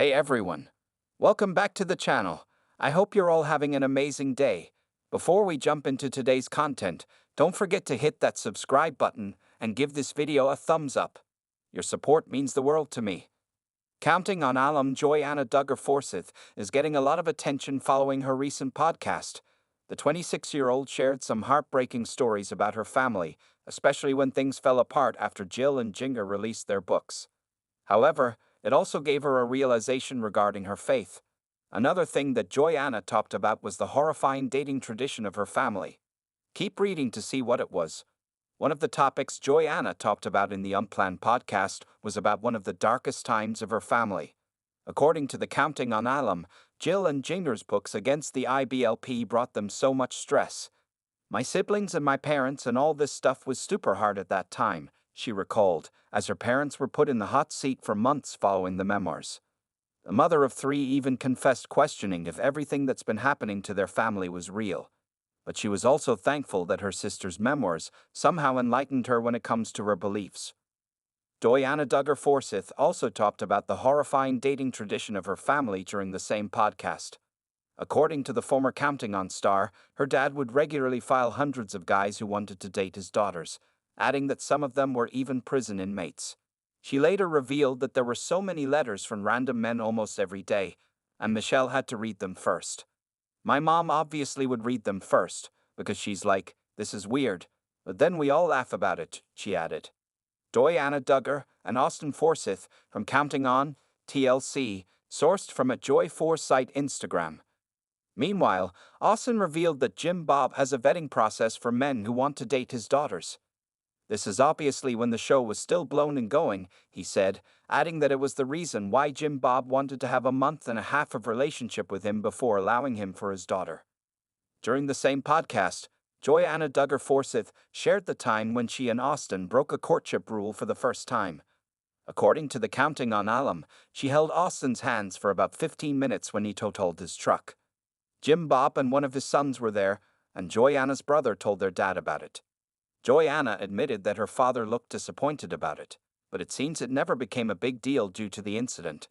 Hey everyone, welcome back to the channel. I hope you're all having an amazing day. Before we jump into today's content, don't forget to hit that subscribe button and give this video a thumbs up. Your support means the world to me. Counting on alum Joanna Duggar Forsyth is getting a lot of attention following her recent podcast. The 26-year-old shared some heartbreaking stories about her family, especially when things fell apart after Jill and Jinger released their books. However, it also gave her a realization regarding her faith. Another thing that Joanna talked about was the horrifying dating tradition of her family. Keep reading to see what it was. One of the topics Joanna talked about in the Unplanned podcast was about one of the darkest times of her family. According to the Counting on Alum, Jill and Jinger's books against the IBLP brought them so much stress. My siblings and my parents and all this stuff was super hard at that time, she recalled, as her parents were put in the hot seat for months following the memoirs. The mother of three even confessed questioning if everything that's been happening to their family was real. But she was also thankful that her sister's memoirs somehow enlightened her when it comes to her beliefs. Joanna Duggar Forsyth also talked about the horrifying dating tradition of her family during the same podcast. According to the former Counting On star, her dad would regularly file hundreds of guys who wanted to date his daughters, adding that some of them were even prison inmates. She later revealed that there were so many letters from random men almost every day, and Michelle had to read them first. My mom obviously would read them first, because she's like, "This is weird," but then we all laugh about it, she added. Joanna Duggar and Austin Forsyth from Counting On, TLC, sourced from a Joy4 site Instagram. Meanwhile, Austin revealed that Jim Bob has a vetting process for men who want to date his daughters. This is obviously when the show was still blown and going, he said, adding that it was the reason why Jim Bob wanted to have a month and a half of relationship with him before allowing him for his daughter. During the same podcast, Joanna Duggar Forsyth shared the time when she and Austin broke a courtship rule for the first time. According to the Counting On Alum, she held Austin's hands for about 15 minutes when he totaled his truck. Jim Bob and one of his sons were there, and Joanna's brother told their dad about it. Joanna admitted that her father looked disappointed about it, but it seems it never became a big deal due to the incident.